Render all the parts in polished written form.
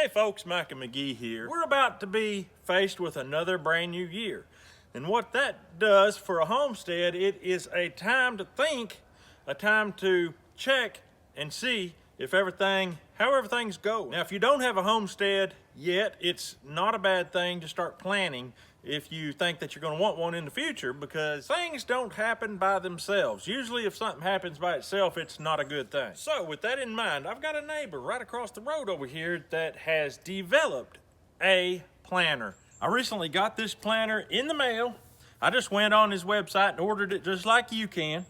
Hey folks, Micah McGee here. We're about to be faced with another brand new year. And what that does for a homestead, it is a time to think, a time to check and see if how everything's going. Now, if you don't have a homestead yet, it's not a bad thing to start planning if you think that you're going to want one in the future, because things don't happen by themselves. Usually if something happens by itself, it's not a good thing. So with that in mind, I've got a neighbor right across the road over here that has developed a planner. I recently got this planner in the mail. I just went on his website and ordered it just like you can,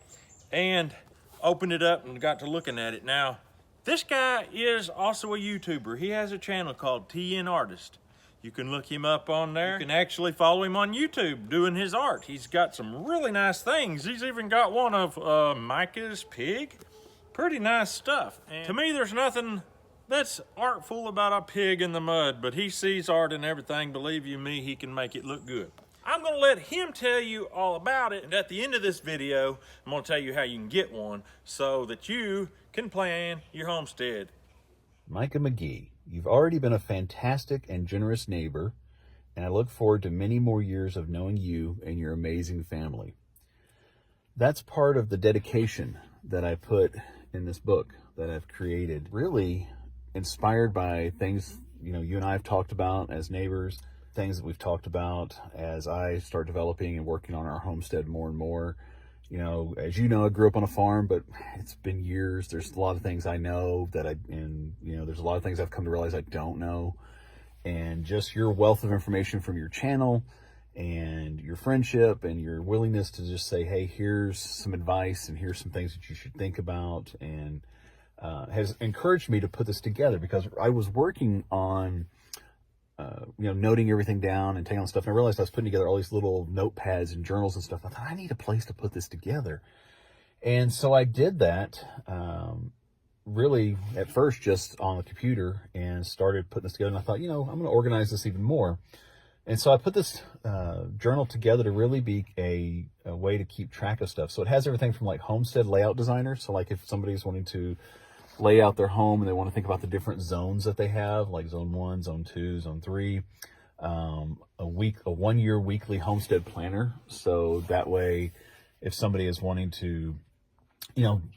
and opened it up and got to looking at it. Now, this guy is also a YouTuber. He has a channel called TN Artist. You can look him up on there. You can actually follow him on YouTube doing his art. He's got some really nice things. He's even got one of Micah's pig. Pretty nice stuff. And to me, there's nothing that's artful about a pig in the mud, but he sees art in everything. Believe you me, he can make it look good. I'm gonna let him tell you all about it. And at the end of this video, I'm gonna tell you how you can get one so that you can plan your homestead. Micah McGee, you've already been a fantastic and generous neighbor, and I look forward to many more years of knowing you and your amazing family. That's part of the dedication that I put in this book that I've created, really inspired by things, you and I have talked about as neighbors, things that we've talked about as I start developing and working on our homestead more and more. As you know, I grew up on a farm, but it's been years. There's a lot of things I know there's a lot of things I've come to realize I don't know. And just your wealth of information from your channel and your friendship and your willingness to just say, hey, here's some advice and here's some things that you should think about, and has encouraged me to put this together, because I was working on noting everything down and taking on stuff. And I realized I was putting together all these little notepads and journals and stuff. I thought, I need a place to put this together. And so I did that, really at first just on the computer, and started putting this together. And I thought, I'm going to organize this even more. And so I put this journal together to really be a way to keep track of stuff. So it has everything from like homestead layout designer. So like if somebody's wanting to lay out their home and they want to think about the different zones that they have, like zone 1, zone 2, zone 3, a 1 year weekly homestead planner. So that way, if somebody is wanting to,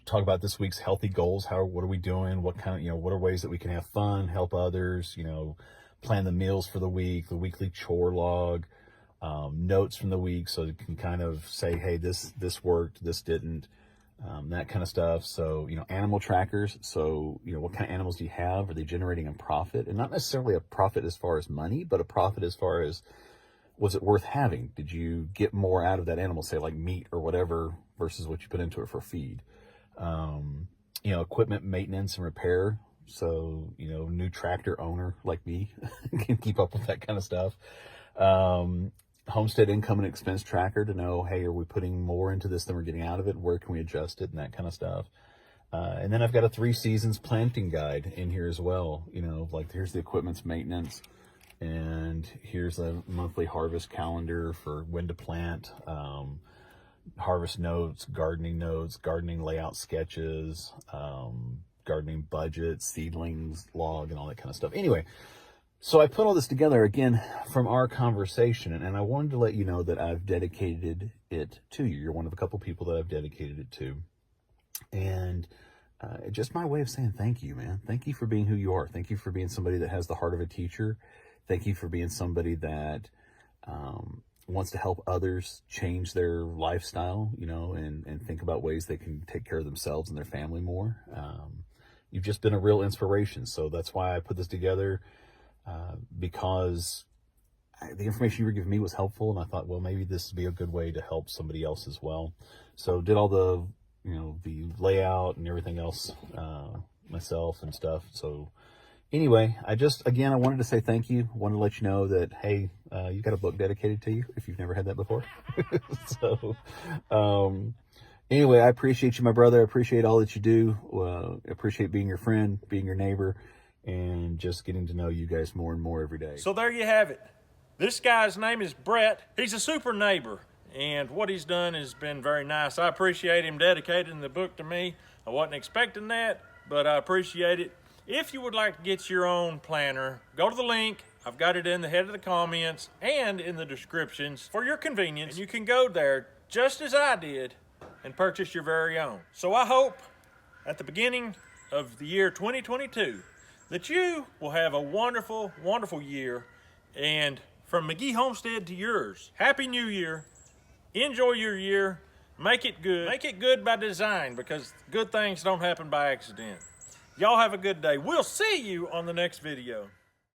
talk about this week's healthy goals, what are we doing? What kind of, what are ways that we can have fun, help others, plan the meals for the week, the weekly chore log, notes from the week. So you can kind of say, hey, this worked, this didn't. That kind of stuff. So, animal trackers. So, what kind of animals do you have? Are they generating a profit? And not necessarily a profit as far as money, but a profit as far as, was it worth having? Did you get more out of that animal, say like meat or whatever, versus what you put into it for feed? Equipment maintenance and repair. So, new tractor owner like me can keep up with that kind of stuff. Homestead income and expense tracker to know, hey, are we putting more into this than we're getting out of it? Where can we adjust it? And that kind of stuff. And then I've got a 3 seasons planting guide in here as well. Like here's the equipment's maintenance, and here's a monthly harvest calendar for when to plant, harvest notes, gardening layout sketches, gardening budgets, seedlings, log, and all that kind of stuff. Anyway, so I put all this together, again, from our conversation, and I wanted to let you know that I've dedicated it to you. You're one of a couple people that I've dedicated it to. And just my way of saying thank you, man. Thank you for being who you are. Thank you for being somebody that has the heart of a teacher. Thank you for being somebody that wants to help others change their lifestyle, and think about ways they can take care of themselves and their family more. You've just been a real inspiration. So that's why I put this together. Because the information you were giving me was helpful, and I thought, well, maybe this would be a good way to help somebody else as well. So did all the, the layout and everything else myself and stuff. So anyway, I wanted to say thank you. I wanted to let you know that, hey, you got a book dedicated to you if you've never had that before. So anyway, I appreciate you, my brother. I appreciate all that you do. I appreciate being your friend, being your neighbor, and just getting to know you guys more and more every day. So there you have it. This guy's name is Brett. He's a super neighbor, and what he's done has been very nice. I appreciate him dedicating the book to me. I wasn't expecting that, but I appreciate it. If you would like to get your own planner, go to the link. I've got it in the head of the comments and in the descriptions for your convenience. And you can go there just as I did and purchase your very own. So I hope at the beginning of the year 2022 that you will have a wonderful, wonderful year. And from McGee Homestead to yours, Happy New Year. Enjoy your year. Make it good. Make it good by design, because good things don't happen by accident. Y'all have a good day. We'll see you on the next video.